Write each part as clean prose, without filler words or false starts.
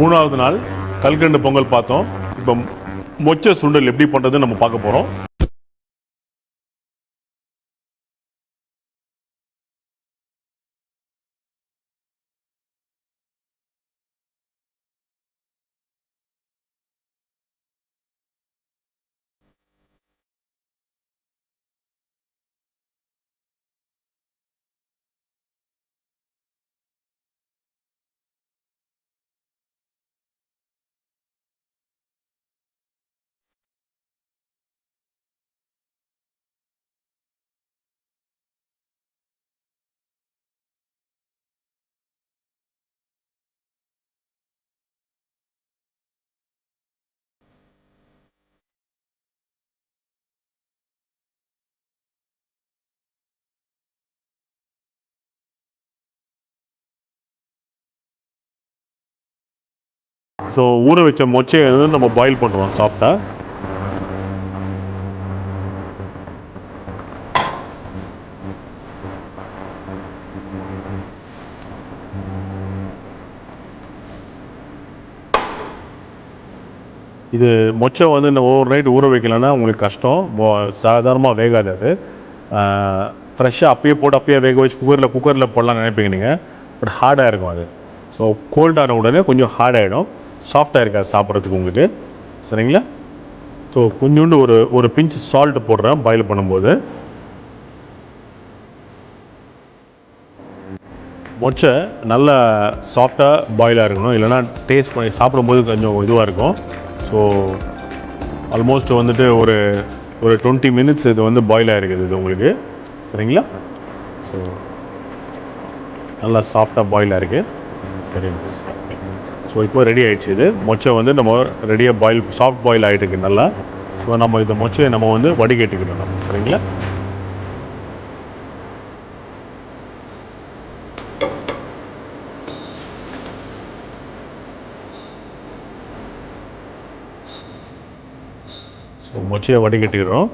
மூணாவது நாள் கல்கண்டு பொங்கல் பார்த்தோம். இப்போ மொச்சை சுண்டல் எப்படி பண்ணுறதுன்னு நம்ம பார்க்க போகிறோம். ஸோ ஊற வச்ச மொச்சையை வந்து நம்ம பாயில் பண்ணுறோம் சாஃப்டாக. இது மொச்சை வந்து இந்த ஓவர் நைட் ஊற வைக்கலன்னா உங்களுக்கு கஷ்டம். சாதாரணமாக வேகாது. அது ஃப்ரெஷ்ஷாக அப்பயே போட்டு அப்பயே வேக வச்சு குக்கரில் போடலாம்னு நினைப்பீங்க நீங்கள். பட் ஹார்டாக இருக்கும் அது. ஸோ கோல்டான உடனே கொஞ்சம் ஹார்டாகிடும், சாஃப்டாக இருக்காது சாப்பிட்றதுக்கு உங்களுக்கு. சரிங்களா? ஸோ கொஞ்சோண்டு ஒரு பிஞ்ச் சால்ட் போடுறேன் பாயில் பண்ணும்போது. மொச்சை நல்லா சாஃப்டாக பாயிலாக இருக்கணும், இல்லைனா டேஸ்ட் பண்ணி சாப்பிடும்போது கொஞ்சம் இதுவாக இருக்கும். ஸோ ஆல்மோஸ்ட் வந்துட்டு ஒரு 20 மினிட்ஸ் இது வந்து பாயில் ஆகிருக்குது இது உங்களுக்கு. சரிங்களா? ஸோ நல்லா சாஃப்டாக பாயில் ஆகிருக்கு. சரி, ஸோ இப்போ ரெடி ஆகிடுச்சு. இது மொச்சை வந்து நம்ம ரெடியாக சாஃப்ட் பாயில் ஆகிட்டுருக்கு நல்லா. ஸோ நம்ம இந்த மொச்சையை நம்ம வந்து வடிகட்டிக்கிடணும். சரிங்களா? ஸோ மொச்சையை வடிகட்டிக்கிறோம்.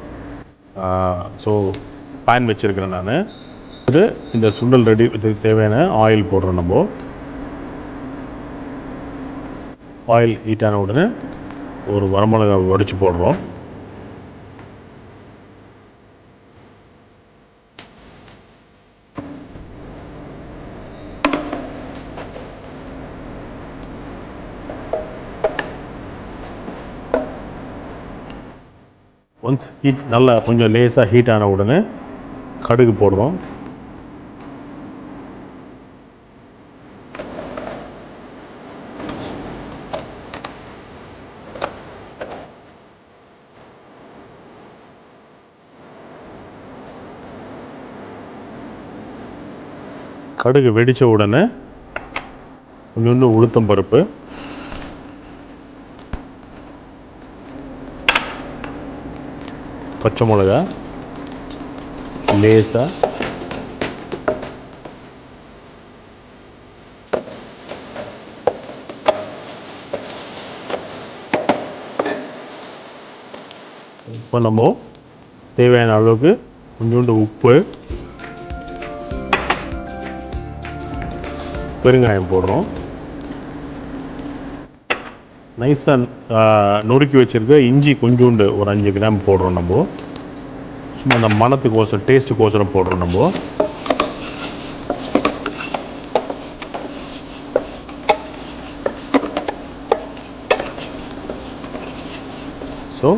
ஸோ பேன் வச்சுருக்கிறேன் நான். அது இந்த சுண்டல் ரெடி இதுக்கு தேவையான ஆயில் போடுறோம். நம்ம ஆயில் ஹீட் ஆன உடனே ஒரு வரமிளகாய் வடித்து போடுறோம். ஒன்ஸ் ஹீட் நல்லா கொஞ்சம் லேசாக ஹீட் ஆன உடனே கடுகு போடுறோம். கடுகு வெடித்த உடனே கொஞ்சோண்டு உளுத்தம் பருப்பு, பச்சை மிளகா லேசாக, இப்போ நம்ம தேவையான அளவுக்கு கொஞ்சோண்டு உப்பு, பெருங்காயம் போடுறோம். நைஸாக நொறுக்கி வச்சுருக்க இஞ்சி கொஞ்சோண்டு ஒரு 5 கிராம் போடுறோம். நம்ம சும்மா அந்த மணத்துக்கோசரம் டேஸ்ட்டுக்கோசரம் போடுறோம். நம்ம ஸோ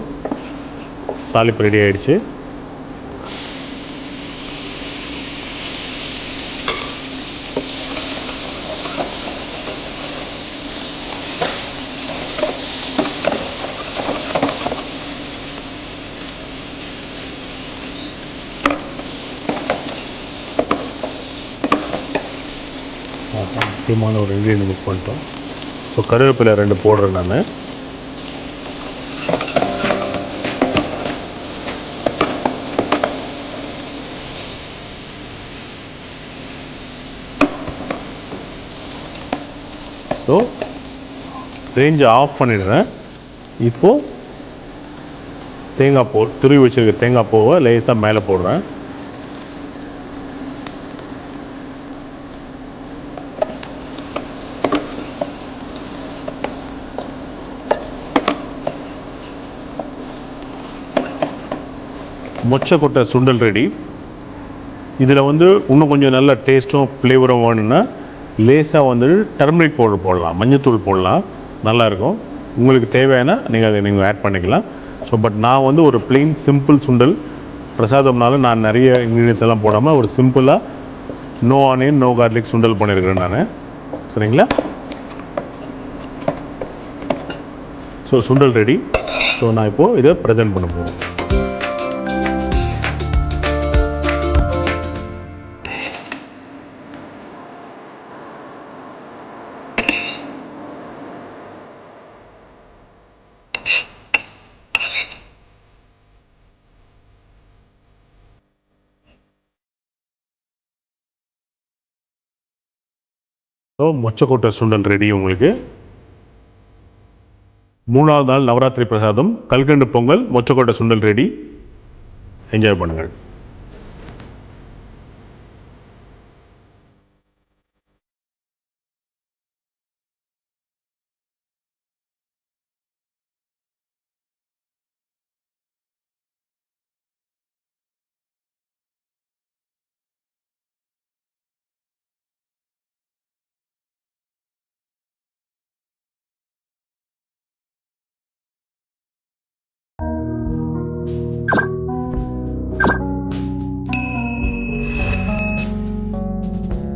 தாளிப்பு ரெடி ஆகிடுச்சு. முக்கியமான ஒரு இன்க்ரீடியன்ட் புக் பண்ணிட்டோம். ஸோ கருவேப்பிலை 2 போடுறேன் நான். ஸோ ரேஞ்சை ஆஃப் பண்ணிடுறேன். இப்போது தேங்காய் துருவி வச்சுருக்க தேங்காய் பூவை லேசாக மேலே போடுறேன். மொச்சக்கொட்டை சுண்டல் ரெடி. இதில் வந்து இன்னும் கொஞ்சம் நல்ல டேஸ்ட்டும் ஃப்ளேவரும் வேணும்னா லேசாக வந்து டர்மரிக் பவுடர் போடலாம், மஞ்சத்தூள் போடலாம், நல்லாயிருக்கும். உங்களுக்கு தேவையான நீங்கள் அதை ஆட் பண்ணிக்கலாம். ஸோ பட் நான் வந்து ஒரு பிளெயின் சிம்பிள் சுண்டல் பிரசாதம்னால நான் நிறைய இன்க்ரீடியன்ஸ் எல்லாம் போடாமல் ஒரு சிம்பிளாக நோ ஆனியன் நோ கார்லிக் சுண்டல் பண்ணியிருக்கிறேன் நான். சரிங்களா? ஸோ சுண்டல் ரெடி. ஸோ நான் இப்போது இதை ப்ரெசென்ட் பண்ண போகிறேன். ஸோ மொச்சக்கொட்டை சுண்டல் ரெடி உங்களுக்கு. 3வது நாள் நவராத்திரி பிரசாதம் கல்கண்டு பொங்கல் மொச்சக்கொட்டை சுண்டல் ரெடி. என்ஜாய் பண்ணுங்கள்.